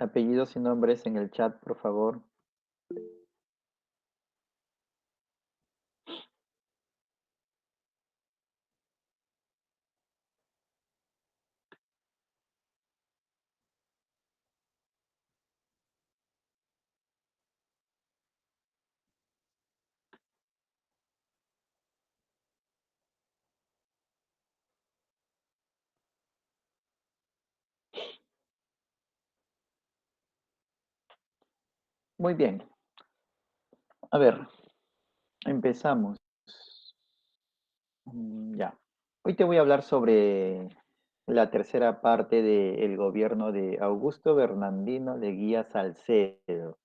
Apellidos y nombres en el chat, por favor. Muy bien. A ver, empezamos. Ya. Hoy te voy a hablar sobre la tercera parte del gobierno de Augusto Bernardino Leguía Salcedo.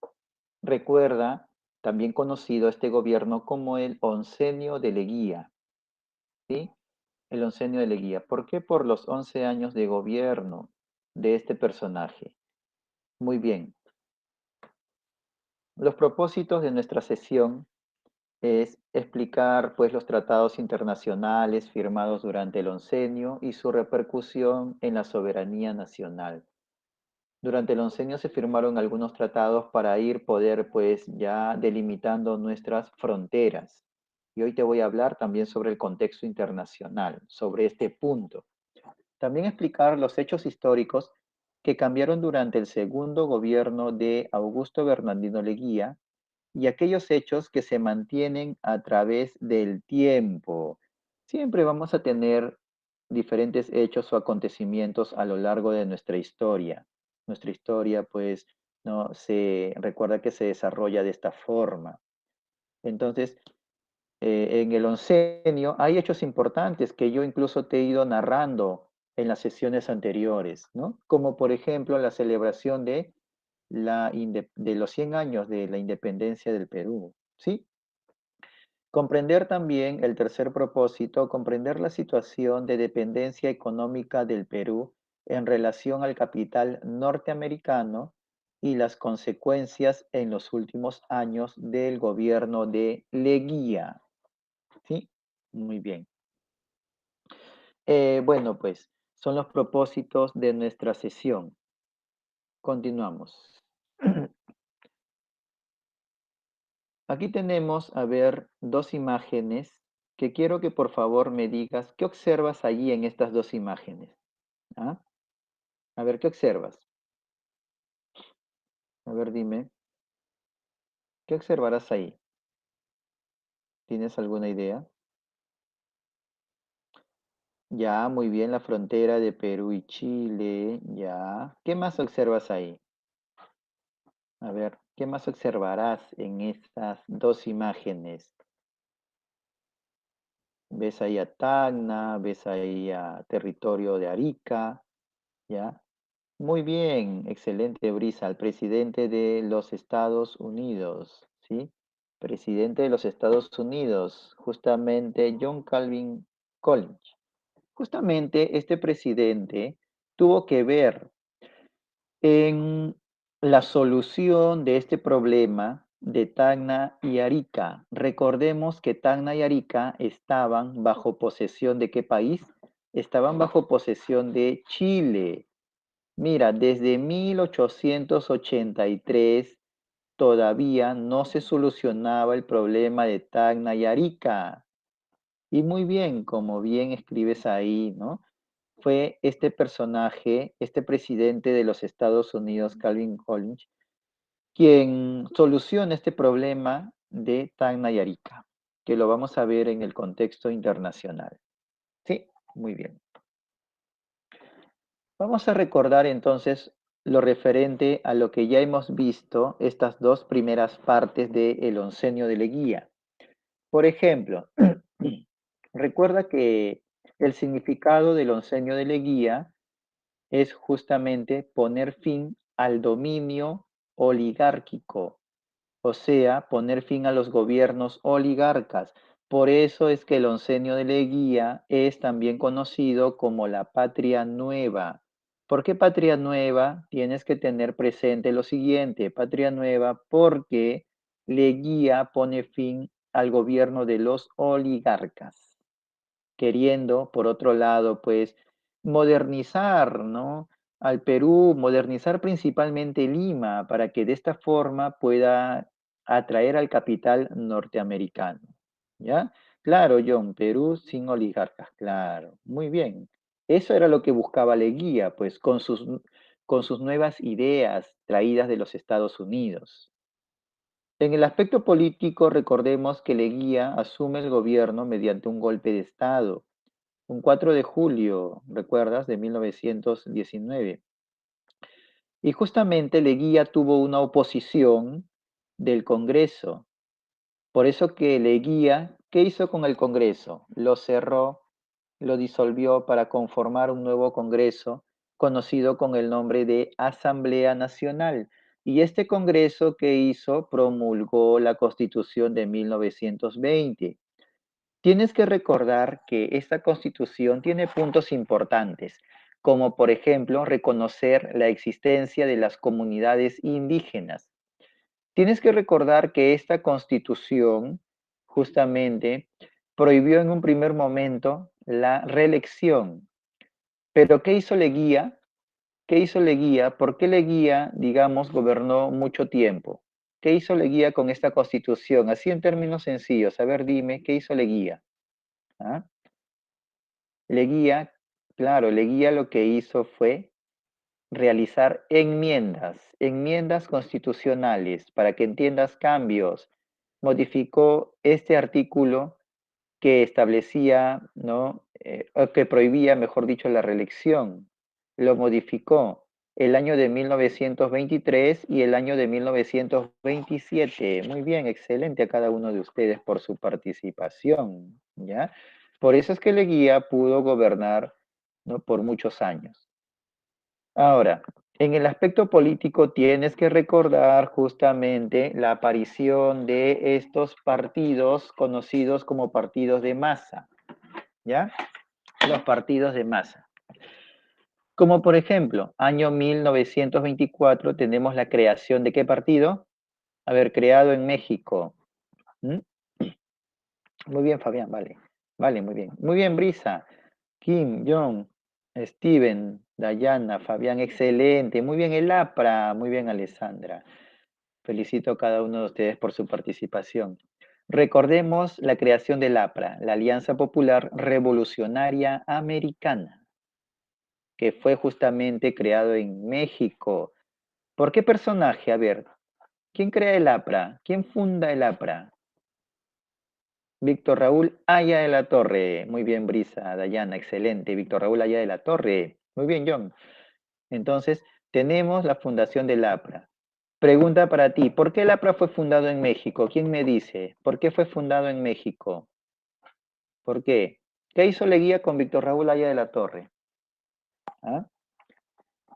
Recuerda, también conocido este gobierno como el Oncenio de Leguía, ¿sí? El Oncenio de Leguía. ¿Por qué? Por los 11 años de gobierno de este personaje. Muy bien. Los propósitos de nuestra sesión es explicar pues los tratados internacionales firmados durante el oncenio y su repercusión en la soberanía nacional. Durante el oncenio se firmaron algunos tratados para ir poder pues ya delimitando nuestras fronteras. Y hoy te voy a hablar también sobre el contexto internacional, sobre este punto. También explicar los hechos históricos que cambiaron durante el segundo gobierno de Augusto Bernardino Leguía y aquellos hechos que se mantienen a través del tiempo. Siempre vamos a tener diferentes hechos o acontecimientos a lo largo de nuestra historia. Nuestra historia, pues, no se recuerda que se desarrolla de esta forma. Entonces, en el oncenio hay hechos importantes que yo incluso te he ido narrando en las sesiones anteriores, ¿no? Como por ejemplo la celebración de de los 100 años de la independencia del Perú, ¿sí? Comprender también el tercer propósito, comprender la situación de dependencia económica del Perú en relación al capital norteamericano y las consecuencias en los últimos años del gobierno de Leguía, ¿sí? Muy bien. Bueno, pues son los propósitos de nuestra sesión. Continuamos. Aquí tenemos, a ver, dos imágenes que quiero que por favor me digas qué observas allí en estas dos imágenes. ¿Ah? A ver, ¿qué observas? A ver, dime, ¿qué observarás ahí? ¿Tienes alguna idea? Ya, muy bien, la frontera de Perú y Chile, ya. ¿Qué más observas ahí? A ver, ¿qué más observarás en estas dos imágenes? ¿Ves ahí a Tacna? ¿Ves ahí a territorio de Arica? ¿Ya? Muy bien, excelente, Brisa, al presidente de los Estados Unidos, ¿sí? Presidente de los Estados Unidos, justamente John Calvin Coolidge. Justamente este presidente tuvo que ver en la solución de este problema de Tacna y Arica. Recordemos que Tacna y Arica estaban bajo posesión de ¿qué país? Estaban bajo posesión de Chile. Mira, desde 1883 todavía no se solucionaba el problema de Tacna y Arica. Y muy bien, como bien escribes ahí, ¿no? Fue este personaje, este presidente de los Estados Unidos, Calvin Coolidge, quien soluciona este problema de Tacna y Arica, que lo vamos a ver en el contexto internacional. Sí, muy bien. Vamos a recordar entonces lo referente a lo que ya hemos visto, estas dos primeras partes del Oncenio de Leguía. Por ejemplo, recuerda que el significado del Oncenio de Leguía es justamente poner fin al dominio oligárquico, o sea, poner fin a los gobiernos oligarcas. Por eso es que el Oncenio de Leguía es también conocido como la Patria Nueva. ¿Por qué Patria Nueva? Tienes que tener presente lo siguiente, Patria Nueva, porque Leguía pone fin al gobierno de los oligarcas, queriendo, por otro lado, pues modernizar, ¿no? al Perú modernizar principalmente Lima para que de esta forma pueda atraer al capital norteamericano. ¿Ya? Claro, John, Perú sin oligarcas, claro. Muy bien. Eso era lo que buscaba Leguía, pues con sus nuevas ideas traídas de los Estados Unidos. En el aspecto político, recordemos que Leguía asume el gobierno mediante un golpe de Estado, un 4 de julio, ¿recuerdas? De 1919. Y justamente Leguía tuvo una oposición del Congreso. Por eso que Leguía, ¿qué hizo con el Congreso? Lo cerró, lo disolvió para conformar un nuevo Congreso conocido con el nombre de Asamblea Nacional. Y este Congreso que hizo promulgó la Constitución de 1920. Tienes que recordar que esta Constitución tiene puntos importantes, como por ejemplo reconocer la existencia de las comunidades indígenas. Tienes que recordar que esta Constitución justamente prohibió en un primer momento la reelección. Pero ¿qué hizo Leguía? ¿Qué hizo Leguía? ¿Por qué Leguía, digamos, gobernó mucho tiempo? ¿Qué hizo Leguía con esta Constitución? Así en términos sencillos. A ver, dime, ¿qué hizo Leguía? ¿Ah? Leguía, claro, Leguía lo que hizo fue realizar enmiendas constitucionales, para que entiendas cambios. Modificó este artículo que establecía, ¿no? O que prohibía, mejor dicho, la reelección. Lo modificó el año de 1923 y el año de 1927. Muy bien, excelente a cada uno de ustedes por su participación, ¿ya? Por eso es que Leguía pudo gobernar, ¿no? Por muchos años. Ahora, en el aspecto político tienes que recordar justamente la aparición de estos partidos conocidos como partidos de masa, ¿ya? Los partidos de masa. Como por ejemplo, año 1924 tenemos la creación de ¿qué partido? Haber creado en México. ¿Mm? Muy bien, Fabián, vale. Vale, muy bien. Muy bien, Brisa. Kim, John, Steven, Dayana, Fabián, excelente. Muy bien, el APRA. Muy bien, Alessandra. Felicito a cada uno de ustedes por su participación. Recordemos la creación del APRA, la Alianza Popular Revolucionaria Americana, que fue justamente creado en México. ¿Por qué personaje? A ver, ¿quién crea el APRA? ¿Quién funda el APRA? Víctor Raúl Haya de la Torre. Muy bien, Brisa, Dayana, excelente. Víctor Raúl Haya de la Torre. Muy bien, John. Entonces, tenemos la fundación del APRA. Pregunta para ti, ¿por qué el APRA fue fundado en México? ¿Quién me dice? ¿Por qué fue fundado en México? ¿Por qué? ¿Qué hizo Leguía con Víctor Raúl Haya de la Torre? ¿Ah?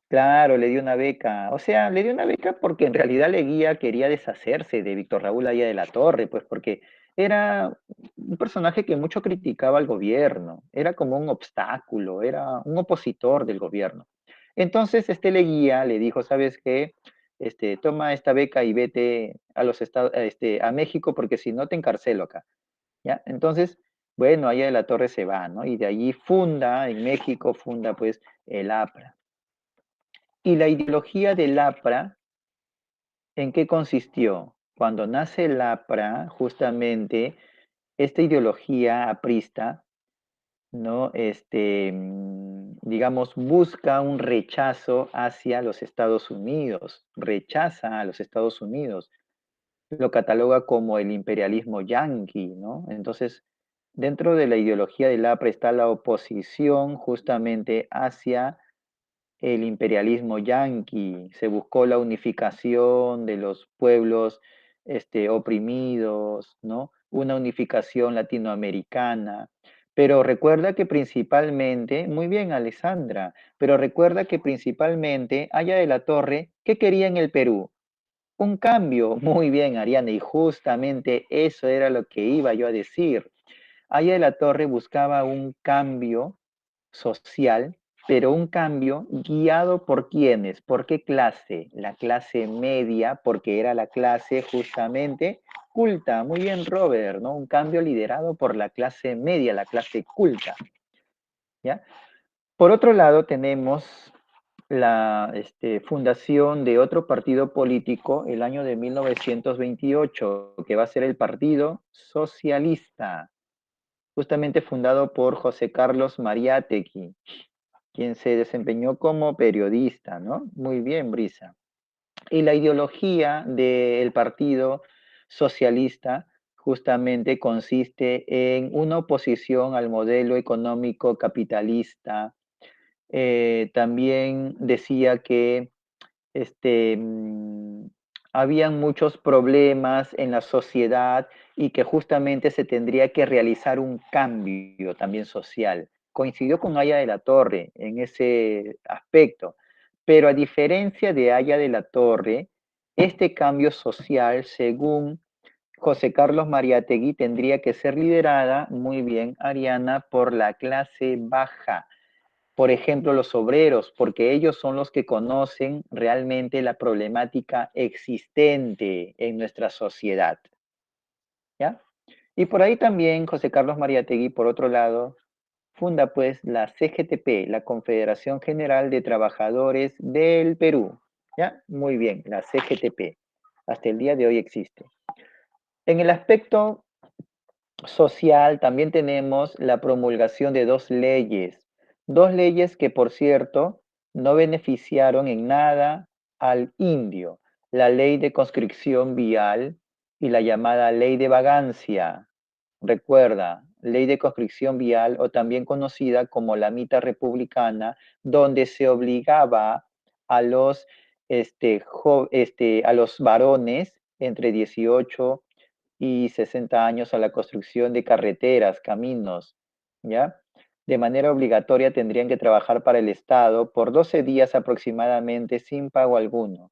Claro, le dio una beca. O sea, le dio una beca porque en realidad Leguía quería deshacerse de Víctor Raúl Haya de la Torre, pues porque era un personaje que mucho criticaba al gobierno, era como un obstáculo, era un opositor del gobierno. Entonces, este Leguía le dijo, ¿sabes qué? Toma esta beca y vete a los Estados, a México porque si no te encarcelo acá, ¿ya? Entonces, bueno, Haya de la Torre se va, ¿no? Y de allí funda, en México funda pues el APRA. Y la ideología del APRA, ¿en qué consistió? Cuando nace el APRA, justamente, esta ideología aprista, ¿no? Digamos, busca un rechazo hacia los Estados Unidos, rechaza a los Estados Unidos, lo cataloga como el imperialismo yanqui, ¿no? Entonces, dentro de la ideología del APRA está la oposición justamente hacia el imperialismo yanqui, se buscó la unificación de los pueblos oprimidos, ¿no? Una unificación latinoamericana. Pero recuerda que principalmente, muy bien, Alessandra, pero recuerda que principalmente Haya de la Torre, ¿qué quería en el Perú? Un cambio. Muy bien, Ariane, y justamente eso era lo que iba yo a decir. Haya de la Torre buscaba un cambio social, pero un cambio guiado por quiénes, ¿por qué clase? La clase media, porque era la clase justamente culta. Muy bien, Robert, ¿no? Un cambio liderado por la clase media, la clase culta, ¿ya? Por otro lado, tenemos la fundación de otro partido político el año de 1928, que va a ser el Partido Socialista, justamente fundado por José Carlos Mariátegui, quien se desempeñó como periodista, ¿no? Muy bien, Brisa. Y la ideología del Partido Socialista justamente consiste en una oposición al modelo económico capitalista. También decía que este, mm, habían muchos problemas en la sociedad y que justamente se tendría que realizar un cambio también social. Coincidió con Aya de la Torre en ese aspecto, pero a diferencia de Aya de la Torre, este cambio social, según José Carlos Mariátegui, tendría que ser liderada, muy bien, Ariana, por la clase baja, por ejemplo, los obreros, porque ellos son los que conocen realmente la problemática existente en nuestra sociedad, ¿ya? Y por ahí también José Carlos Mariátegui, por otro lado, funda pues la CGTP, la Confederación General de Trabajadores del Perú, ¿ya? Muy bien, la CGTP. Hasta el día de hoy existe. En el aspecto social también tenemos la promulgación de dos leyes que por cierto no beneficiaron en nada al indio, la ley de conscripción vial y la llamada ley de vagancia. Recuerda, ley de conscripción vial o también conocida como la mita republicana, donde se obligaba a los, a los varones entre 18 y 60 años a la construcción de carreteras, caminos, ¿ya? De manera obligatoria tendrían que trabajar para el Estado por 12 días aproximadamente sin pago alguno.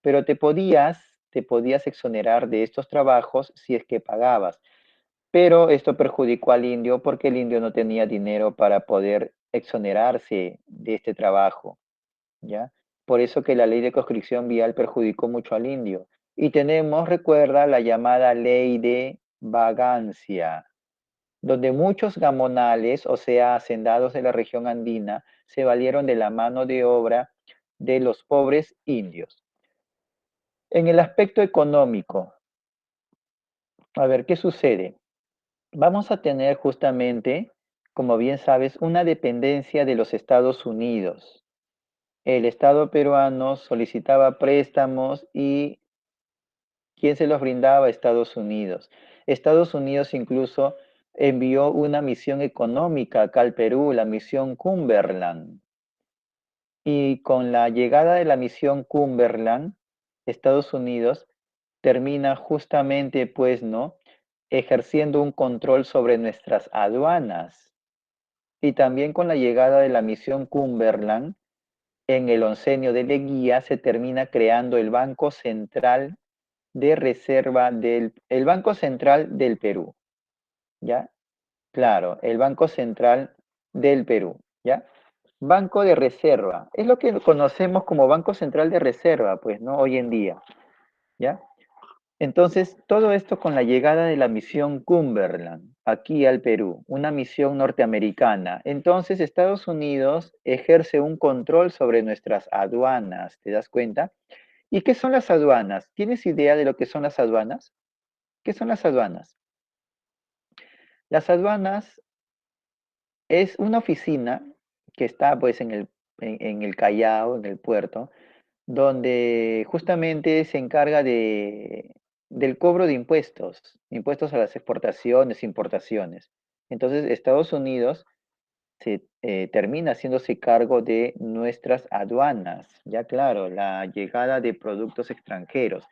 Pero te podías exonerar de estos trabajos si es que pagabas. Pero esto perjudicó al indio porque el indio no tenía dinero para poder exonerarse de este trabajo. ¿Ya? Por eso que la ley de conscripción vial perjudicó mucho al indio. Y tenemos, recuerda, la llamada ley de vagancia, donde muchos gamonales, o sea, hacendados de la región andina, se valieron de la mano de obra de los pobres indios. En el aspecto económico, a ver, ¿qué sucede? Vamos a tener justamente, como bien sabes, una dependencia de los Estados Unidos. El Estado peruano solicitaba préstamos y ¿quién se los brindaba? Estados Unidos. Estados Unidos incluso envió una misión económica acá al Perú, la misión Cumberland. Y con la llegada de la misión Cumberland, Estados Unidos termina justamente, pues, ¿no? Ejerciendo un control sobre nuestras aduanas. Y también con la llegada de la misión Cumberland, en el oncenio de Leguía se termina creando el Banco Central de Reserva el Banco Central del Perú, ¿ya? Claro, el Banco Central del Perú, ¿ya? Banco de Reserva, es lo que conocemos como Banco Central de Reserva, pues, ¿no? Hoy en día, ¿ya? Entonces, todo esto con la llegada de la misión Cumberland aquí al Perú, una misión norteamericana. Entonces, Estados Unidos ejerce un control sobre nuestras aduanas, ¿te das cuenta? ¿Y qué son las aduanas? ¿Tienes idea de lo que son las aduanas? ¿Qué son las aduanas? Las aduanas es una oficina que está pues en el Callao, en el puerto, donde justamente se encarga del cobro de impuestos, impuestos a las exportaciones, importaciones. Entonces, Estados Unidos termina haciéndose cargo de nuestras aduanas, ya claro, la llegada de productos extranjeros.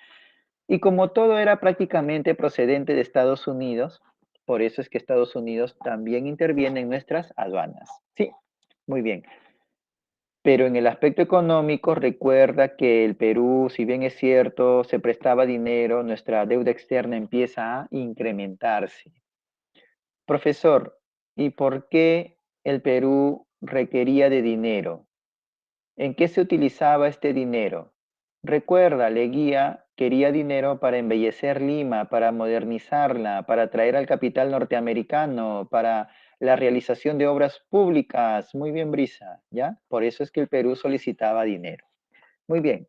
Y como todo era prácticamente procedente de Estados Unidos, por eso es que Estados Unidos también interviene en nuestras aduanas. Sí, muy bien. Pero en el aspecto económico, recuerda que el Perú, si bien es cierto, se prestaba dinero, nuestra deuda externa empieza a incrementarse. Profesor, ¿y por qué el Perú requería de dinero? ¿En qué se utilizaba este dinero? Recuerda, Leguía quería dinero para embellecer Lima, para modernizarla, para traer al capital norteamericano, para la realización de obras públicas. Muy bien, Brisa, ¿ya? Por eso es que el Perú solicitaba dinero. Muy bien.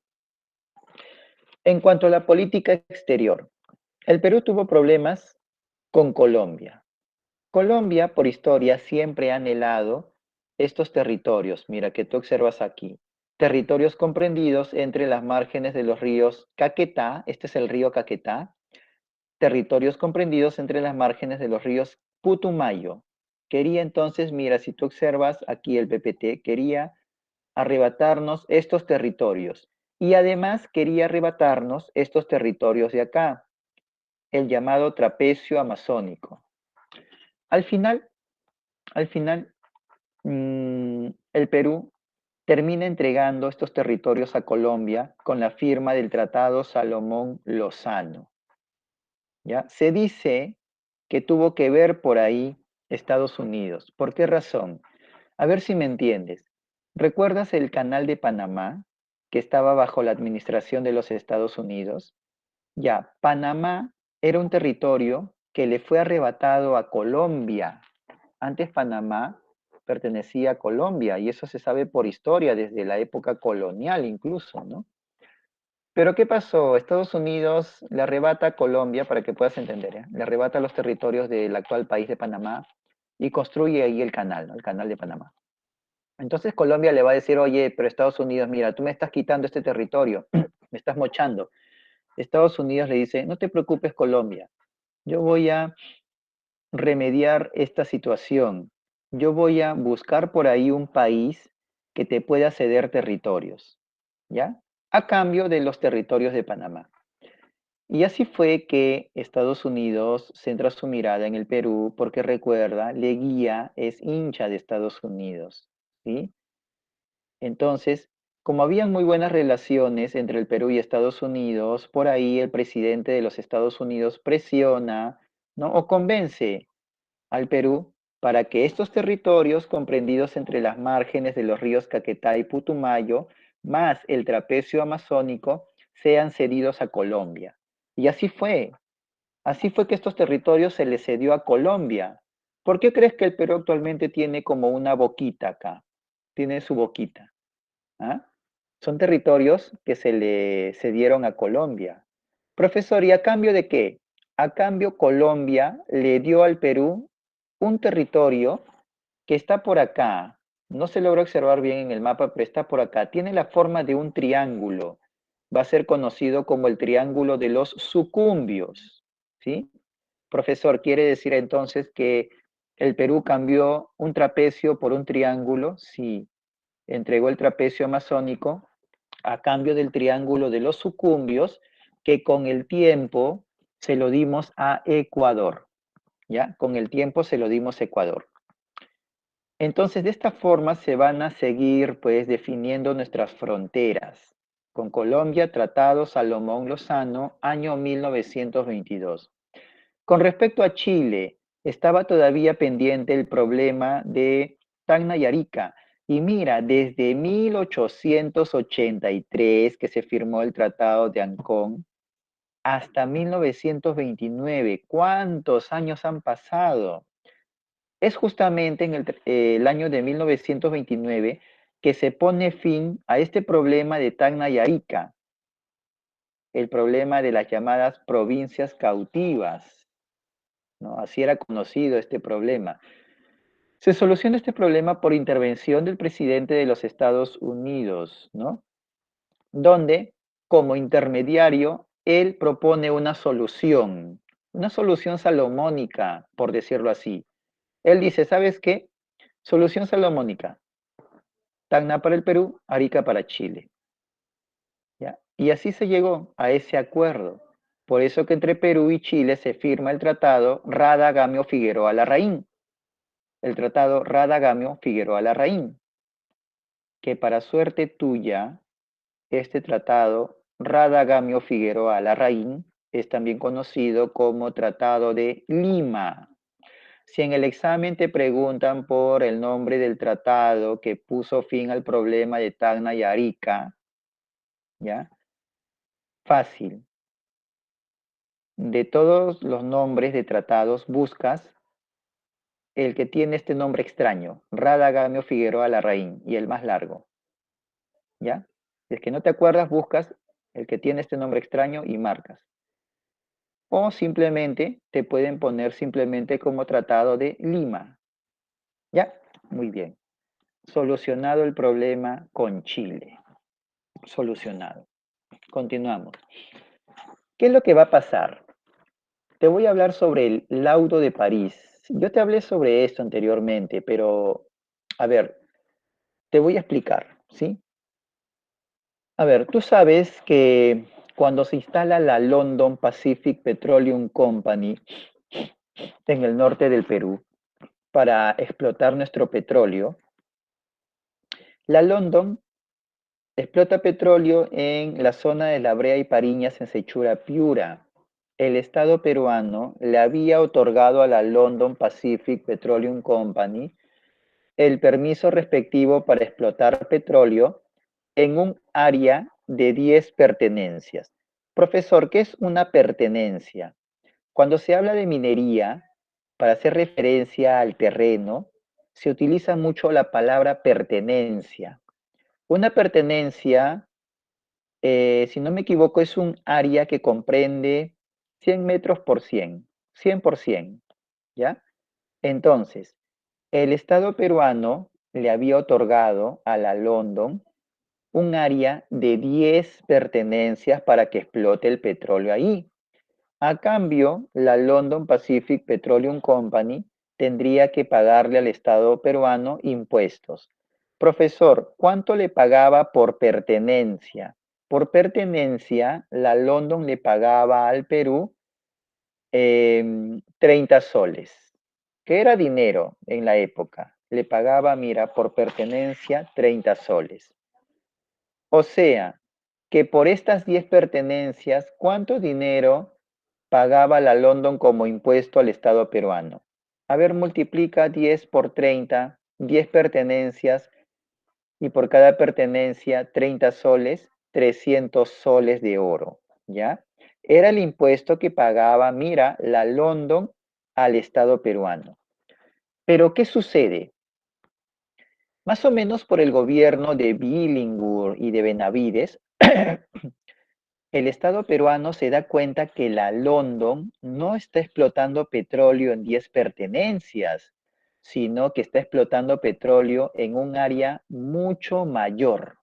En cuanto a la política exterior, el Perú tuvo problemas con Colombia. Colombia, por historia, siempre ha anhelado estos territorios. Mira, que tú observas aquí. Territorios comprendidos entre las márgenes de los ríos Caquetá, este es el río Caquetá, territorios comprendidos entre las márgenes de los ríos Putumayo. Quería entonces, mira, si tú observas aquí el PPT, quería arrebatarnos estos territorios y además quería arrebatarnos estos territorios de acá, el llamado trapecio amazónico. Al final, al final, el Perú termina entregando estos territorios a Colombia con la firma del Tratado Salomón Lozano. ¿Ya? Se dice que tuvo que ver por ahí Estados Unidos. ¿Por qué razón? A ver si me entiendes. ¿Recuerdas el canal de Panamá que estaba bajo la administración de los Estados Unidos? Ya, Panamá era un territorio que le fue arrebatado a Colombia. Antes Panamá pertenecía a Colombia y eso se sabe por historia desde la época colonial incluso, ¿no? Pero ¿qué pasó? Estados Unidos le arrebata a Colombia, para que puedas entender, ¿eh? Le arrebata los territorios del actual país de Panamá y construye ahí el canal, ¿no? El canal de Panamá. Entonces Colombia le va a decir, oye, pero Estados Unidos, mira, tú me estás quitando este territorio, me estás mochando. Estados Unidos le dice, no te preocupes Colombia, yo voy a remediar esta situación. Yo voy a buscar por ahí un país que te pueda ceder territorios, ¿ya? A cambio de los territorios de Panamá. Y así fue que Estados Unidos centra su mirada en el Perú porque recuerda, Leguía es hincha de Estados Unidos, ¿sí? Entonces, como habían muy buenas relaciones entre el Perú y Estados Unidos, por ahí el presidente de los Estados Unidos presiona, ¿no? O convence al Perú para que estos territorios comprendidos entre las márgenes de los ríos Caquetá y Putumayo, más el trapecio amazónico, sean cedidos a Colombia. Y así fue que estos territorios se les cedió a Colombia. ¿Por qué crees que el Perú actualmente tiene como una boquita acá? Tiene su boquita. ¿Ah? Son territorios que se le cedieron a Colombia. Profesor, ¿y a cambio de qué? A cambio, Colombia le dio al Perú un territorio que está por acá. No se logra observar bien en el mapa, pero está por acá. Tiene la forma de un triángulo. Va a ser conocido como el Triángulo de los Sucumbios. ¿Sí? Profesor, ¿quiere decir entonces que el Perú cambió un trapecio por un triángulo? Sí, entregó el trapecio amazónico a cambio del triángulo de los sucumbios, que con el tiempo se lo dimos a Ecuador, ¿ya? Con el tiempo se lo dimos a Ecuador. Entonces, de esta forma se van a seguir, pues, definiendo nuestras fronteras. Con Colombia, Tratado Salomón Lozano, año 1922. Con respecto a Chile, estaba todavía pendiente el problema de Tacna y Arica. Y mira, desde 1883 que se firmó el Tratado de Ancón hasta 1929, ¿cuántos años han pasado? Es justamente en el año de 1929 que se pone fin a este problema de Tacna y Arica, el problema de las llamadas provincias cautivas, ¿no? Así era conocido este problema. Se soluciona este problema por intervención del presidente de los Estados Unidos, ¿no? Donde, como intermediario, él propone una solución salomónica, por decirlo así. Él dice, ¿sabes qué? Solución salomónica, Tacna para el Perú, Arica para Chile, ¿ya? Y así se llegó a ese acuerdo. Por eso que entre Perú y Chile se firma el tratado Rada-Gamio-Figueroa Larraín, el tratado Rada-Gamio-Figueroa Larraín, que para suerte tuya, este tratado Rada-Gamio-Figueroa Larraín es también conocido como Tratado de Lima. Si en el examen te preguntan por el nombre del tratado que puso fin al problema de Tacna y Arica, ¿ya? Fácil. De todos los nombres de tratados buscas el que tiene este nombre extraño, Radagamio Figueroa Larraín, y el más largo, ¿ya? Si es que no te acuerdas, buscas el que tiene este nombre extraño y marcas. O simplemente te pueden poner simplemente como Tratado de Lima, ¿ya? Muy bien. Solucionado el problema con Chile. Solucionado. Continuamos. ¿Qué es lo que va a pasar? Te voy a hablar sobre el laudo de París. Yo te hablé sobre esto anteriormente, pero a ver, te voy a explicar, ¿sí? A ver, tú sabes que cuando se instala la London Pacific Petroleum Company en el norte del Perú para explotar nuestro petróleo, la London explota petróleo en la zona de La Brea y Pariñas en Sechura, Piura. El Estado peruano le había otorgado a la London Pacific Petroleum Company el permiso respectivo para explotar petróleo en un área de 10 pertenencias. Profesor, ¿qué es una pertenencia? Cuando se habla de minería, para hacer referencia al terreno, se utiliza mucho la palabra pertenencia. Una pertenencia, si no me equivoco, es un área que comprende 100 metros por 100 por 100, ¿ya? Entonces, el Estado peruano le había otorgado a la London un área de 10 pertenencias para que explote el petróleo ahí. A cambio, la London Pacific Petroleum Company tendría que pagarle al Estado peruano impuestos. Profesor, ¿cuánto le pagaba por pertenencia? Por pertenencia, la London le pagaba al Perú 30 soles, que era dinero en la época. Le pagaba, mira, por pertenencia 30 soles. O sea, que por estas 10 pertenencias, ¿cuánto dinero pagaba la London como impuesto al Estado peruano? A ver, multiplica 10 por 30, 10 pertenencias, y por cada pertenencia 30 soles, 300 soles de oro, ¿ya? Era el impuesto que pagaba, mira, la London al Estado peruano. Pero, ¿qué sucede? Más o menos por el gobierno de Billingur y de Benavides, el Estado peruano se da cuenta que la London no está explotando petróleo en 10 pertenencias, sino que está explotando petróleo en un área mucho mayor.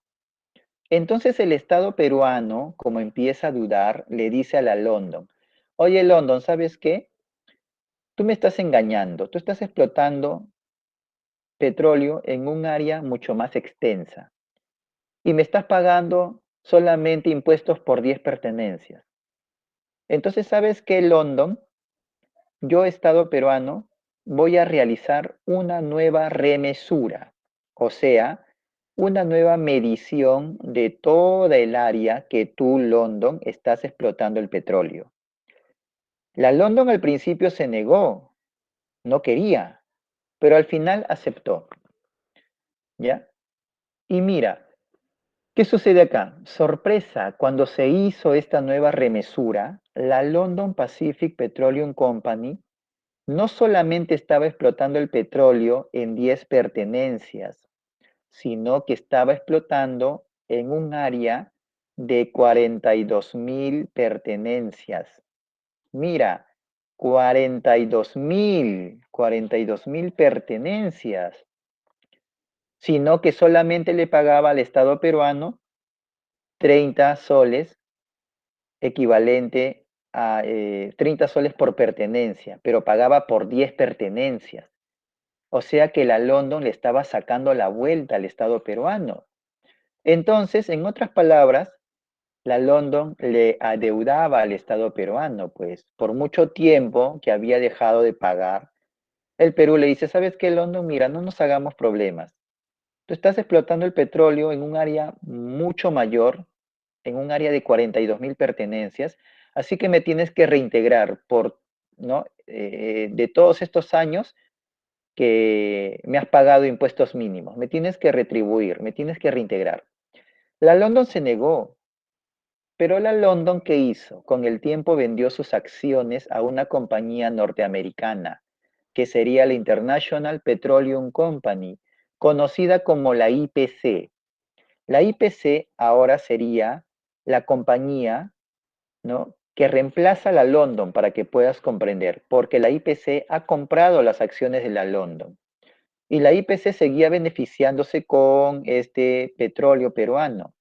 Entonces el Estado peruano, como empieza a dudar, le dice a la London, oye London, ¿sabes qué? Tú me estás engañando, tú estás explotando petróleo en un área mucho más extensa y me estás pagando solamente impuestos por 10 pertenencias. Entonces, ¿sabes qué, London? Yo, Estado peruano, voy a realizar una nueva remesura, o sea, una nueva medición de toda el área que tú, London, estás explotando el petróleo. La London al principio se negó, no quería, pero al final aceptó, ¿ya? Y mira, ¿qué sucede acá? Sorpresa, cuando se hizo esta nueva remesura, la London Pacific Petroleum Company no solamente estaba explotando el petróleo en 10 pertenencias, sino que estaba explotando en un área de 42.000 pertenencias. Mira, 42.000 pertenencias, sino que solamente le pagaba al Estado peruano 30 soles, equivalente a 30 soles por pertenencia, pero pagaba por 10 pertenencias. O sea que la London le estaba sacando la vuelta al Estado peruano. Entonces, en otras palabras, la London le adeudaba al Estado peruano, pues por mucho tiempo que había dejado de pagar. El Perú le dice, ¿sabes qué, London? Mira, no nos hagamos problemas. Tú estás explotando el petróleo en un área mucho mayor, en un área de 42.000 pertenencias, así que me tienes que reintegrar por, ¿no? De todos estos años que me has pagado impuestos mínimos, me tienes que retribuir, me tienes que reintegrar. La London se negó, pero la London, ¿qué hizo? Con el tiempo vendió sus acciones a una compañía norteamericana. que sería la International Petroleum Company, conocida como la IPC. La IPC ahora sería la compañía, ¿no?, que reemplaza a la London, para que puedas comprender, porque la IPC ha comprado las acciones de la London. Y la IPC seguía beneficiándose con este petróleo peruano.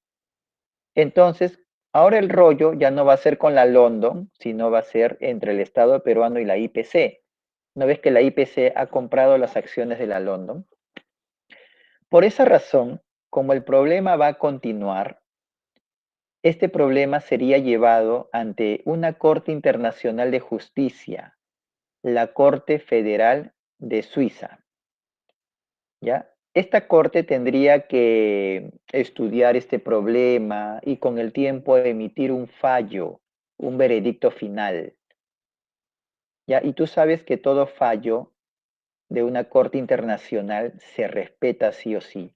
Entonces, ahora el rollo ya no va a ser con la London, sino va a ser entre el Estado peruano y la IPC. ¿No ves que la IPC ha comprado las acciones de la London? Por esa razón, como el problema va a continuar, este problema sería llevado ante una Corte Internacional de Justicia, la Corte Federal de Suiza. ¿Ya? Esta corte tendría que estudiar este problema y con el tiempo emitir un fallo, un veredicto final. ¿Ya? Y tú sabes que todo fallo de una corte internacional se respeta sí o sí.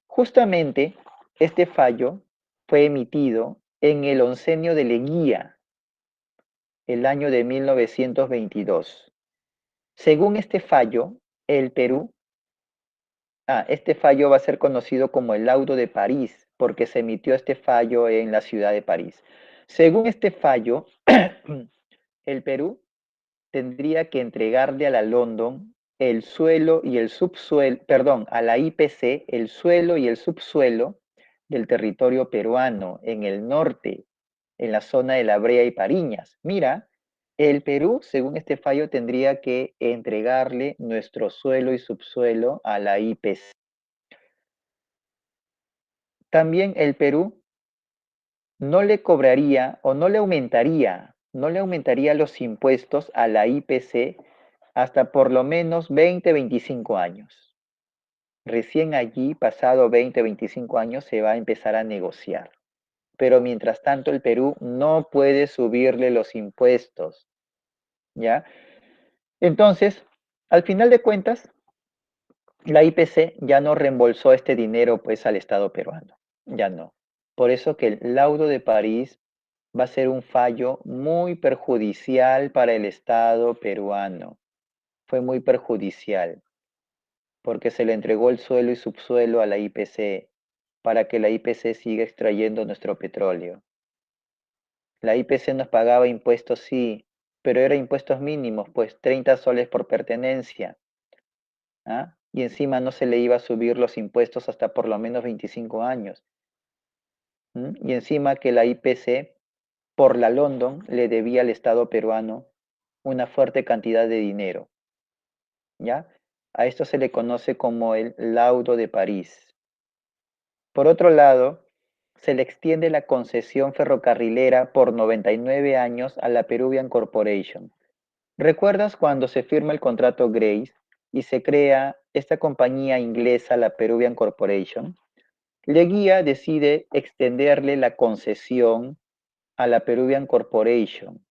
Justamente este fallo fue emitido en el oncenio de Leguía, el año de 1922. Según este fallo, el Perú este fallo va a ser conocido como el laudo de París, porque se emitió este fallo en la ciudad de París. Según este fallo, el Perú tendría que entregarle a la London el suelo y el subsuelo, perdón, a la IPC, el suelo y el subsuelo del territorio peruano en el norte, en la zona de La Brea y Pariñas. Mira, el Perú, según este fallo, tendría que entregarle nuestro suelo y subsuelo a la IPC. También el Perú no le cobraría o no le aumentaría los impuestos a la IPC hasta por lo menos 20, 25 años. Recién allí, pasado 20, 25 años, se va a empezar a negociar. Pero mientras tanto, el Perú no puede subirle los impuestos, ¿ya? Entonces, al final de cuentas, la IPC ya no reembolsó este dinero pues al Estado peruano, ya no. Por eso que el laudo de París va a ser un fallo muy perjudicial para el Estado peruano. Fue muy perjudicial porque se le entregó el suelo y subsuelo a la IPC para que la IPC siga extrayendo nuestro petróleo. La IPC nos pagaba impuestos, sí, pero eran impuestos mínimos, pues 30 soles por pertenencia. ¿Ah? Y encima no se le iba a subir los impuestos hasta por lo menos 25 años. Y encima que la IPC, por la London, le debía al Estado peruano una fuerte cantidad de dinero. ¿Ya? A esto se le conoce como el laudo de París. Por otro lado, se le extiende la concesión ferrocarrilera por 99 años a la Peruvian Corporation. ¿Recuerdas cuando se firma el contrato Grace y se crea esta compañía inglesa, la Peruvian Corporation? Leguía decide extenderle la concesión a la Peruvian Corporation.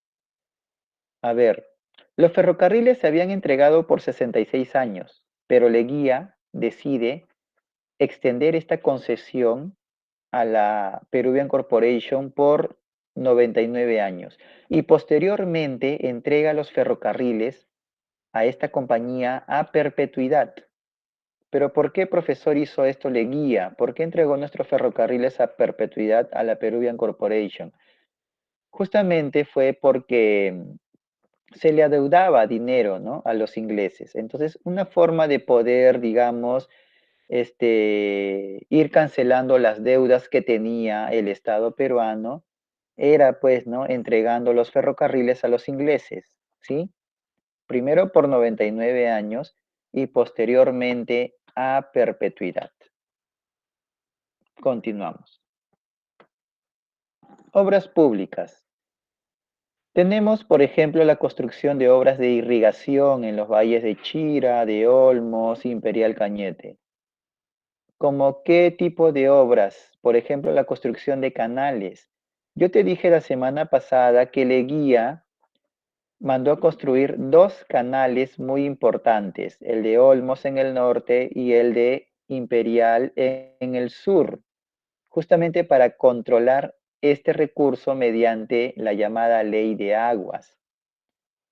A ver, los ferrocarriles se habían entregado por 66 años, pero Leguía decide extender esta concesión a la Peruvian Corporation por 99 años y posteriormente entrega los ferrocarriles a esta compañía a perpetuidad. Pero ¿por qué, profesor, hizo esto Leguía? ¿Por qué entregó nuestros ferrocarriles a perpetuidad a la Peruvian Corporation? Justamente fue porque se le adeudaba dinero, ¿no?, a los ingleses. Entonces, una forma de poder, digamos, ir cancelando las deudas que tenía el Estado peruano era, pues, ¿no?, entregando los ferrocarriles a los ingleses, ¿sí? Primero por 99 años y posteriormente a perpetuidad. Continuamos. Obras públicas. Tenemos, por ejemplo, la construcción de obras de irrigación en los valles de Chira, de Olmos, Imperial Cañete. ¿Cómo qué tipo de obras? Por ejemplo, la construcción de canales. Yo te dije la semana pasada que Leguía mandó a construir dos canales muy importantes, el de Olmos en el norte y el de Imperial en el sur, justamente para controlar este recurso mediante la llamada ley de aguas.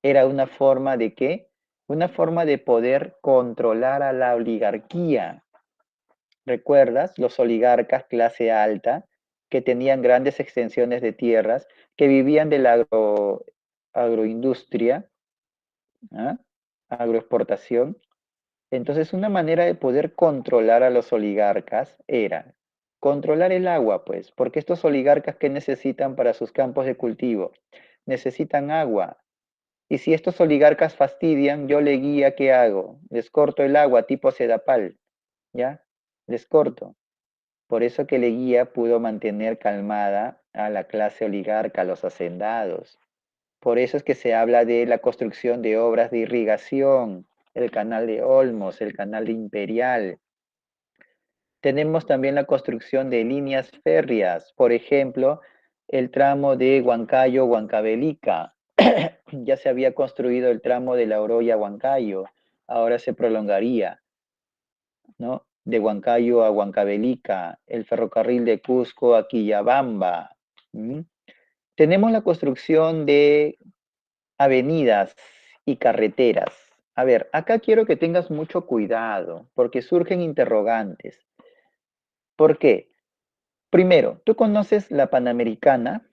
Era una forma de qué? una forma de poder controlar a la oligarquía. ¿Recuerdas? Los oligarcas clase alta que tenían grandes extensiones de tierras, que vivían de la agroindustria, ¿ah? Agroexportación. Entonces, una manera de poder controlar a los oligarcas era controlar el agua, pues, porque estos oligarcas, ¿qué necesitan para sus campos de cultivo? Necesitan agua. Y si estos oligarcas fastidian, yo le guía, ¿qué hago? Les corto el agua tipo Sedapal, ¿ya? Les corto. Por eso que Leguía pudo mantener calmada a la clase oligarca, a los hacendados. Por eso es que se habla de la construcción de obras de irrigación, el canal de Olmos, el canal de Imperial. Tenemos también la construcción de líneas férreas, por ejemplo, el tramo de Huancayo-Huancavelica. Ya se había construido el tramo de La Oroya-Huancayo, ahora se prolongaría, ¿no? De Huancayo a Huancavelica, el ferrocarril de Cusco a Quillabamba. ¿Mm? Tenemos la construcción de avenidas y carreteras. A ver, acá quiero que tengas mucho cuidado, porque surgen interrogantes. ¿Por qué? Primero, ¿tú conoces la Panamericana?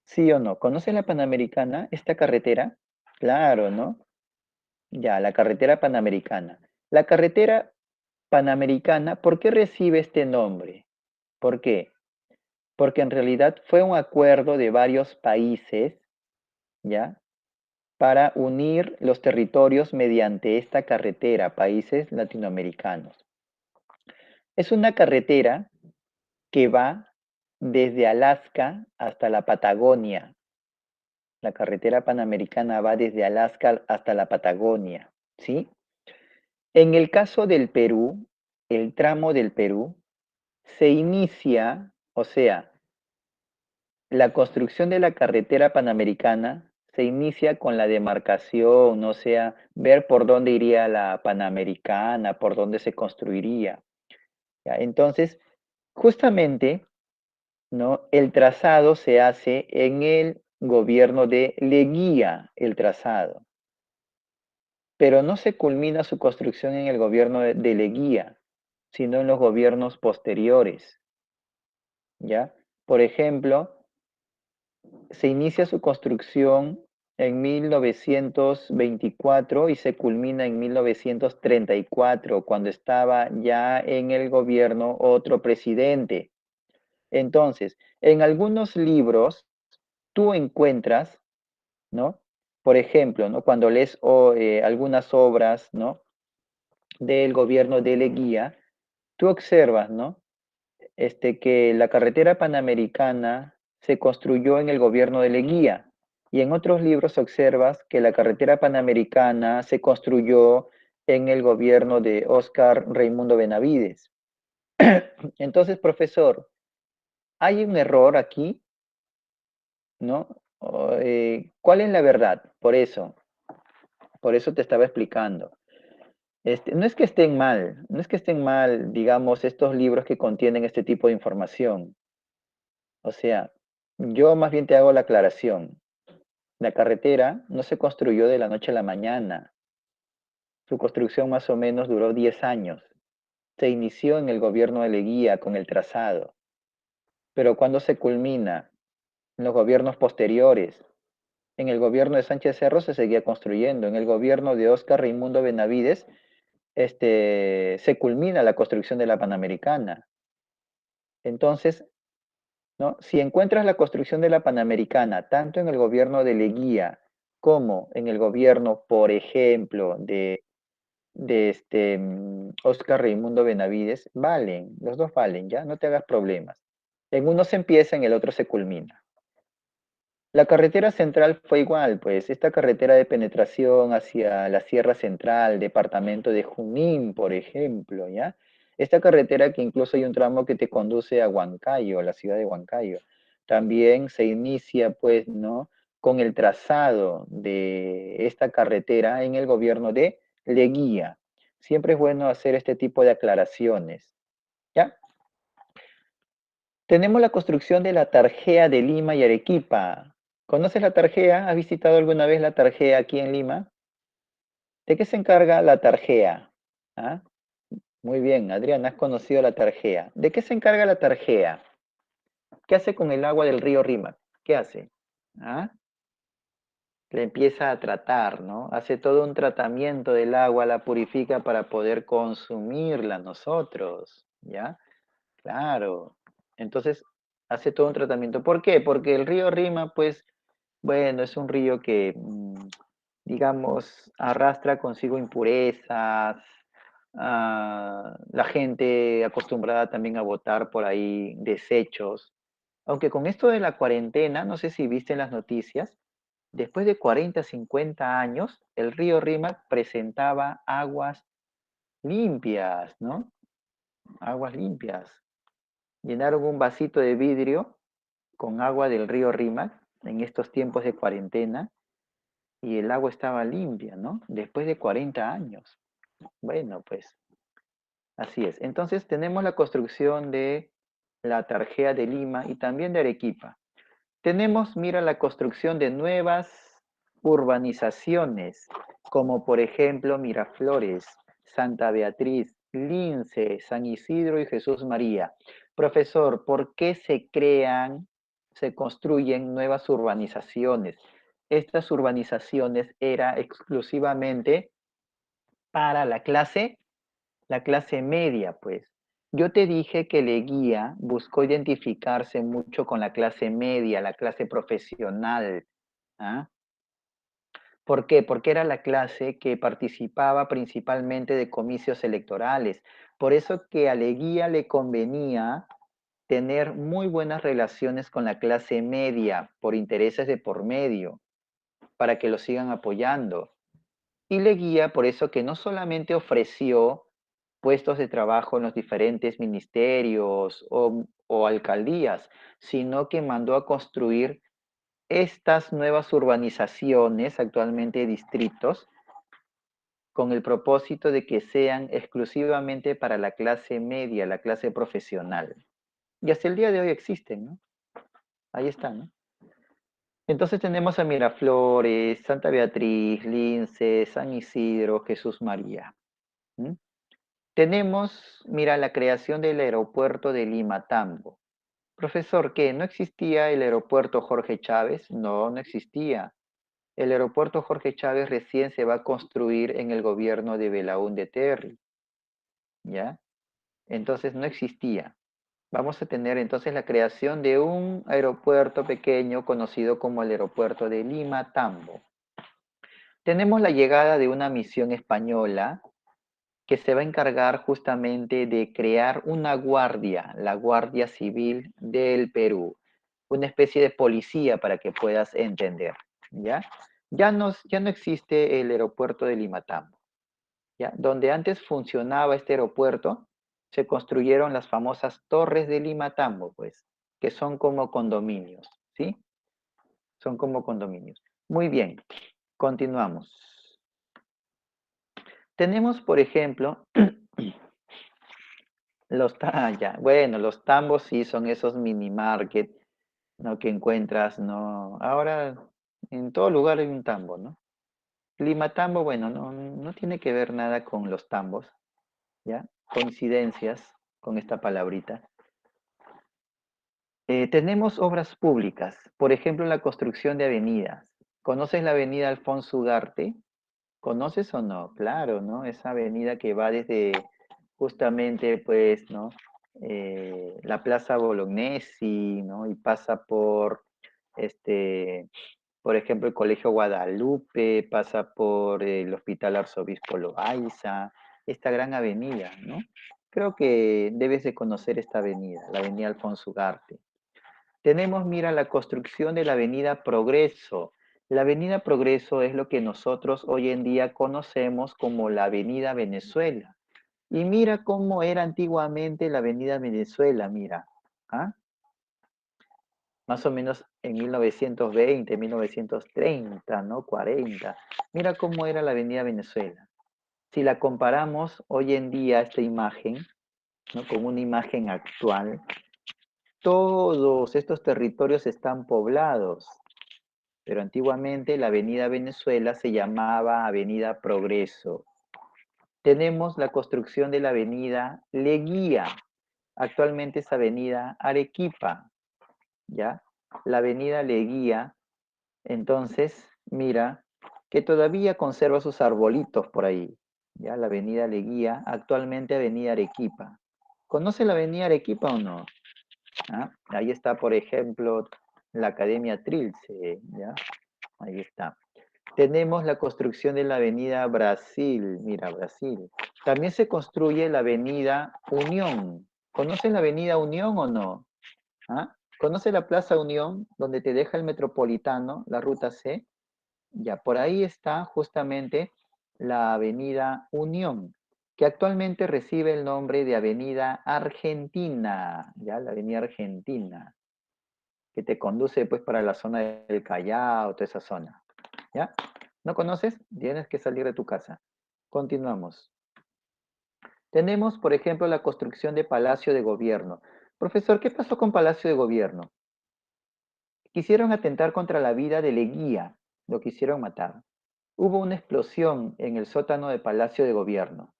¿Sí o no? ¿Conoces la Panamericana, esta carretera? Claro, ¿no? Ya, la carretera Panamericana. La carretera Panamericana, ¿por qué recibe este nombre? ¿Por qué? Porque en realidad fue un acuerdo de varios países, ¿ya? Para unir los territorios mediante esta carretera, países latinoamericanos. Es una carretera que va desde Alaska hasta la Patagonia. La carretera panamericana va desde Alaska hasta la Patagonia, ¿sí? En el caso del Perú, el tramo del Perú se inicia, o sea, la construcción de la carretera panamericana se inicia con la demarcación, o sea, ver por dónde iría la panamericana, por dónde se construiría. ¿Ya? Entonces, justamente, ¿no? El trazado se hace en el gobierno de Leguía, el trazado, pero no se culmina su construcción en el gobierno de Leguía, sino en los gobiernos posteriores, ¿ya? Por ejemplo, se inicia su construcción en 1924 y se culmina en 1934, cuando estaba ya en el gobierno otro presidente. Entonces, en algunos libros tú encuentras, ¿no? Por ejemplo, ¿no? Cuando lees algunas obras, ¿no? Del gobierno de Leguía, tú observas, ¿no? Que la carretera panamericana se construyó en el gobierno de Leguía. Y en otros libros observas que la carretera panamericana se construyó en el gobierno de Óscar Raimundo Benavides. Entonces, profesor, hay un error aquí, ¿no? ¿Cuál es la verdad? Por eso te estaba explicando. No es que estén mal, no es que estén mal, digamos, estos libros que contienen este tipo de información. O sea, yo más bien te hago la aclaración. La carretera no se construyó de la noche a la mañana. Su construcción más o menos duró 10 años. Se inició en el gobierno de Leguía con el trazado, pero cuando se culmina en los gobiernos posteriores, en el gobierno de Sánchez Cerro se seguía construyendo, en el gobierno de Óscar Raimundo Benavides se culmina la construcción de la Panamericana. Entonces, ¿no? Si encuentras la construcción de la Panamericana, tanto en el gobierno de Leguía como en el gobierno, por ejemplo, de Óscar Raimundo Benavides, valen, los dos valen, ¿ya? No te hagas problemas. En uno se empieza, en el otro se culmina. La carretera central fue igual, pues esta carretera de penetración hacia la Sierra Central, departamento de Junín, por ejemplo, ¿ya? Esta carretera que incluso hay un tramo que te conduce a Huancayo, la ciudad de Huancayo. También se inicia, pues, ¿no? Con el trazado de esta carretera en el gobierno de Leguía. Siempre es bueno hacer este tipo de aclaraciones, ¿ya? Tenemos la construcción de la Tarjea de Lima y Arequipa. ¿Conoces la Tarjea? ¿Has visitado alguna vez la Tarjea aquí en Lima? ¿De qué se encarga la tarjea? ¿Ah? Muy bien, Adriana, has conocido la tarjea. ¿De qué se encarga la tarjea? ¿Qué hace con el agua del río Rímac? ¿Qué hace? ¿Ah? La empieza a tratar, ¿no? Hace todo un tratamiento del agua, la purifica para poder consumirla nosotros, ¿ya? Claro. Entonces, hace todo un tratamiento. ¿Por qué? Porque el río Rima, pues, bueno, es un río que, digamos, arrastra consigo impurezas, la gente acostumbrada también a botar por ahí desechos. Aunque con esto de la cuarentena, no sé si viste en las noticias, después de 40, 50 años, el río Rímac presentaba aguas limpias, ¿no? Aguas limpias. Llenaron un vasito de vidrio con agua del río Rímac en estos tiempos de cuarentena y el agua estaba limpia, ¿no? Después de 40 años. Bueno, pues así es. Entonces tenemos la construcción de la Tarjea de Lima y también de Arequipa. Tenemos, mira, la construcción de nuevas urbanizaciones, como por ejemplo Miraflores, Santa Beatriz, Lince, San Isidro y Jesús María. Profesor, ¿por qué se crean, se construyen nuevas urbanizaciones? Estas urbanizaciones era exclusivamente para la clase media, pues. Yo te dije que Leguía buscó identificarse mucho con la clase media, la clase profesional. ¿Ah? ¿Por qué? Porque era la clase que participaba principalmente de comicios electorales. Por eso que a Leguía le convenía tener muy buenas relaciones con la clase media por intereses de por medio, para que lo sigan apoyando. Y Leguía, por eso que no solamente ofreció puestos de trabajo en los diferentes ministerios o alcaldías, sino que mandó a construir estas nuevas urbanizaciones, actualmente distritos, con el propósito de que sean exclusivamente para la clase media, la clase profesional. Y hasta el día de hoy existen, ¿no? Ahí están, ¿no? Entonces tenemos a Miraflores, Santa Beatriz, Lince, San Isidro, Jesús María. ¿Mm? Tenemos, mira, la creación del aeropuerto de Lima Tambo. Profesor, ¿qué? ¿No existía el aeropuerto Jorge Chávez? No, no existía. El aeropuerto Jorge Chávez recién se va a construir en el gobierno de Belaúnde Terry, ¿ya? Entonces no existía. Vamos a tener entonces la creación de un aeropuerto pequeño conocido como el aeropuerto de Lima Tambo. Tenemos la llegada de una misión española que se va a encargar justamente de crear una guardia, la Guardia Civil del Perú, una especie de policía para que puedas entender, ¿ya? Ya no existe el aeropuerto de Limatambo, ¿ya? Donde antes funcionaba este aeropuerto, se construyeron las famosas torres de Limatambo, pues, que son como condominios, ¿sí? Son como condominios. Muy bien, continuamos. Tenemos, por ejemplo, ya, bueno, los tambos sí son esos mini market, ¿no? Que encuentras, ¿no? Ahora en todo lugar hay un tambo, ¿no? Lima tambo, bueno, no tiene que ver nada con los tambos, ¿ya? Coincidencias con esta palabrita. Tenemos obras públicas, por ejemplo, la construcción de avenidas. ¿Conoces la avenida Alfonso Ugarte? ¿Conoces o no? Claro, ¿no? Esa avenida que va desde justamente, pues, ¿no? La Plaza Bolognesi, ¿no? Y pasa por, este, por ejemplo, el Colegio Guadalupe, pasa por el Hospital Arzobispo Loaiza, esta gran avenida, ¿no? Creo que debes de conocer esta avenida, la avenida Alfonso Ugarte. Tenemos, mira, la construcción de la Avenida Progreso. La Avenida Progreso es lo que nosotros hoy en día conocemos como la Avenida Venezuela. Y mira cómo era antiguamente la Avenida Venezuela, mira. ¿Ah? Más o menos en 1920, 1930, ¿no? 40. Mira cómo era la Avenida Venezuela. Si la comparamos hoy en día, esta imagen, ¿no? Con una imagen actual, todos estos territorios están poblados. pero antiguamente la avenida Venezuela se llamaba Avenida Progreso. Tenemos la construcción de la avenida Leguía, actualmente es avenida Arequipa, ¿ya? La avenida Leguía, entonces, mira, que todavía conserva sus arbolitos por ahí, ¿ya? La avenida Leguía, actualmente avenida Arequipa. ¿Conoce la avenida Arequipa o no? ¿Ah? Ahí está, por ejemplo, la Academia Trilce, ¿ya? Ahí está. Tenemos la construcción de la avenida Brasil, mira, Brasil. También se construye la avenida Unión. ¿Conoces la avenida Unión o no? ¿Ah? ¿Conoce la Plaza Unión, donde te deja el Metropolitano, la ruta C? Ya, por ahí está justamente la avenida Unión, que actualmente recibe el nombre de Avenida Argentina, ya, la avenida Argentina, que te conduce pues para la zona del Callao, toda esa zona, ¿ya? ¿No conoces? Tienes que salir de tu casa. Continuamos. Tenemos, por ejemplo, la construcción de Palacio de Gobierno. Profesor, ¿qué pasó con Palacio de Gobierno? Quisieron atentar contra la vida de Leguía, lo quisieron matar. Hubo una explosión en el sótano de Palacio de Gobierno.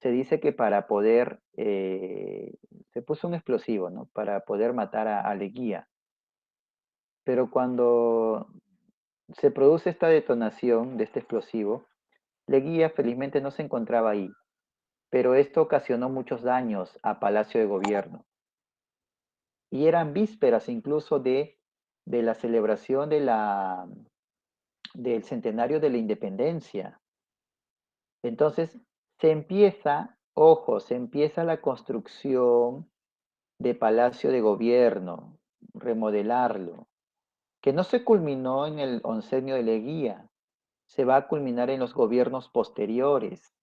Se dice que para poder, se puso un explosivo, ¿no? Para poder matar a Leguía. Pero cuando se produce esta detonación de este explosivo, Leguía felizmente no se encontraba ahí, pero esto ocasionó muchos daños a Palacio de Gobierno. Y eran vísperas incluso de la celebración del centenario de la independencia. Entonces, se empieza, ojo, se empieza la construcción de Palacio de Gobierno, remodelarlo, que no se culminó en el oncenio de Leguía, se va a culminar en los gobiernos posteriores.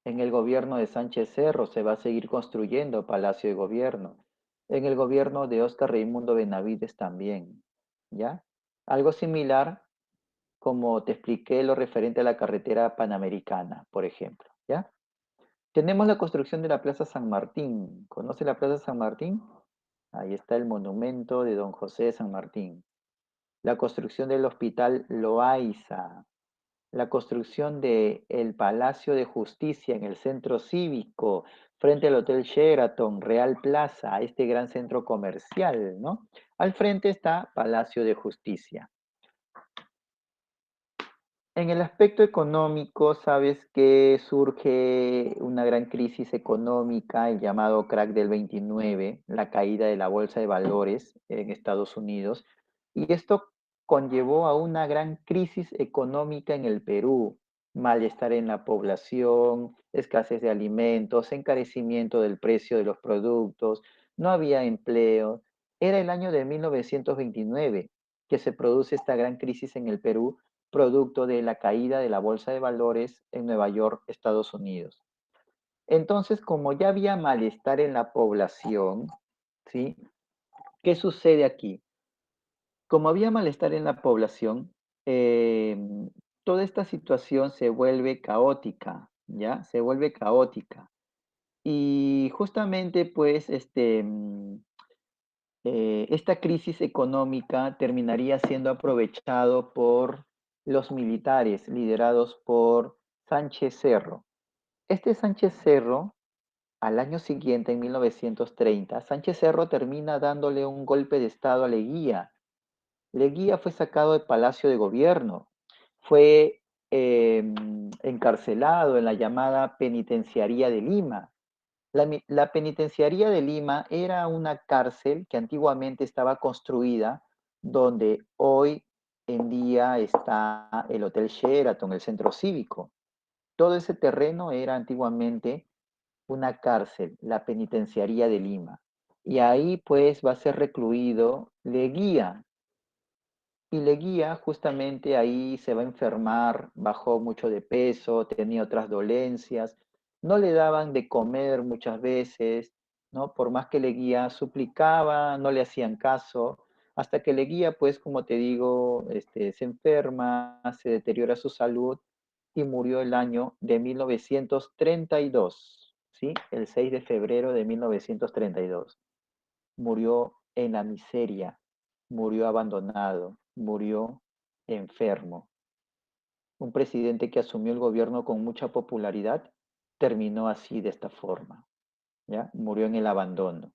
En el gobierno de Sánchez Cerro se va a seguir construyendo Palacio de Gobierno. En el gobierno de Óscar Raimundo Benavides también, ¿ya? Algo similar como te expliqué lo referente a la carretera panamericana, por ejemplo, ¿ya? Tenemos la construcción de la Plaza San Martín. ¿Conoce la Plaza San Martín? Ahí está el monumento de Don José de San Martín. La construcción del Hospital Loaiza. La construcción del Palacio de Justicia en el centro cívico, frente al Hotel Sheraton, Real Plaza, este gran centro comercial, ¿no? Al frente está Palacio de Justicia. En el aspecto económico, sabes que surge una gran crisis económica, el llamado crack del 29, la caída de la bolsa de valores en Estados Unidos, y esto conllevó a una gran crisis económica en el Perú, malestar en la población, escasez de alimentos, encarecimiento del precio de los productos, no había empleo. Era el año de 1929 que se produce esta gran crisis en el Perú producto de la caída de la bolsa de valores en Nueva York, Estados Unidos. Entonces, como ya había malestar en la población, ¿sí? ¿Qué sucede aquí? Como había malestar en la población, eh, toda esta situación se vuelve caótica, ¿ya? Se vuelve caótica. Y justamente, pues, esta crisis económica terminaría siendo aprovechado por los militares liderados por Sánchez Cerro. Este Sánchez Cerro, al año siguiente, en 1930, Sánchez Cerro termina dándole un golpe de estado a Leguía. Leguía fue sacado del Palacio de Gobierno, fue encarcelado en la llamada Penitenciaría de Lima. La penitenciaría de Lima era una cárcel que antiguamente estaba construida donde hoy en día está el Hotel Sheraton, el centro cívico. Todo ese terreno era antiguamente una cárcel, la penitenciaría de Lima. Y ahí pues va a ser recluido Leguía, y Leguía justamente ahí se va a enfermar, bajó mucho de peso, tenía otras dolencias, no le daban de comer muchas veces, ¿no? Por más que Leguía suplicaba, no le hacían caso, hasta que Leguía, pues, como te digo, se enferma, se deteriora su salud y murió el año de 1932, ¿sí? El 6 de febrero de 1932 murió en la miseria, murió abandonado, murió enfermo. Un presidente que asumió el gobierno con mucha popularidad terminó así de esta forma, ¿ya? Murió en el abandono.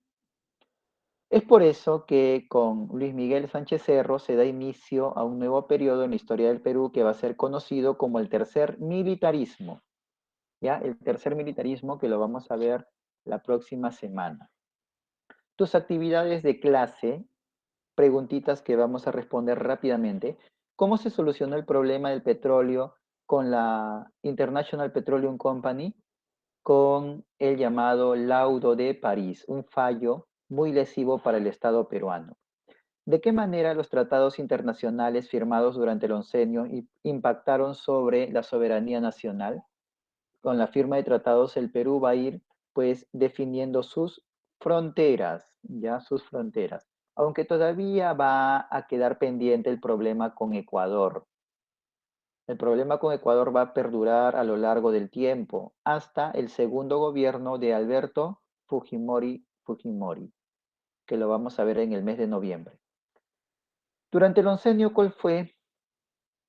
Es por eso que con Luis Miguel Sánchez Cerro se da inicio a un nuevo periodo en la historia del Perú que va a ser conocido como el tercer militarismo, ¿ya? El tercer militarismo que lo vamos a ver la próxima semana. Tus actividades de clase, preguntitas que vamos a responder rápidamente. ¿Cómo se solucionó el problema del petróleo con la International Petroleum Company? Con el llamado Laudo de París, un fallo muy lesivo para el Estado peruano. ¿De qué manera los tratados internacionales firmados durante el oncenio impactaron sobre la soberanía nacional? Con la firma de tratados, el Perú va a ir pues definiendo sus fronteras, ya sus fronteras, aunque todavía va a quedar pendiente el problema con Ecuador. El problema con Ecuador va a perdurar a lo largo del tiempo, hasta el segundo gobierno de Alberto Fujimori, que lo vamos a ver en el mes de noviembre. Durante el oncenio,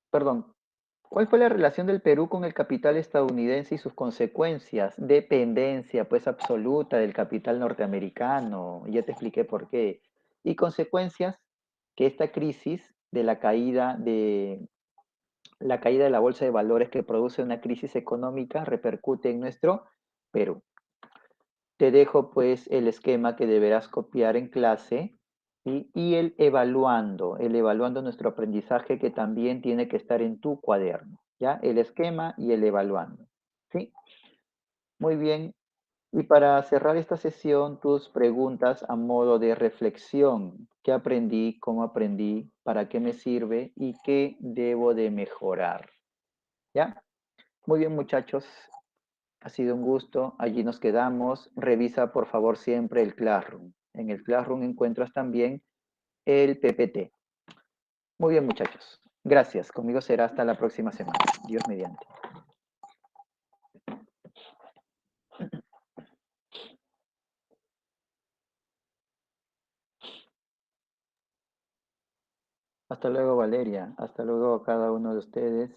perdón, ¿cuál fue la relación del Perú con el capital estadounidense y sus consecuencias? Dependencia, pues absoluta del capital norteamericano. Ya te expliqué por qué. Y consecuencias que esta crisis de la caída de la bolsa de valores que produce una crisis económica repercute en nuestro Perú. Te dejo pues el esquema que deberás copiar en clase y el evaluando nuestro aprendizaje que también tiene que estar en tu cuaderno, ¿ya? El esquema y el evaluando, ¿sí? Muy bien. Y para cerrar esta sesión, tus preguntas a modo de reflexión. ¿Qué aprendí? ¿Cómo aprendí? ¿Para qué me sirve? ¿Y qué debo de mejorar? ¿Ya? Muy bien, muchachos. Ha sido un gusto. Allí nos quedamos. Revisa, por favor, siempre el Classroom. En el Classroom encuentras también el PPT. Muy bien, muchachos. Gracias. Conmigo será hasta la próxima semana. Dios mediante. Hasta luego, Valeria. Hasta luego a cada uno de ustedes.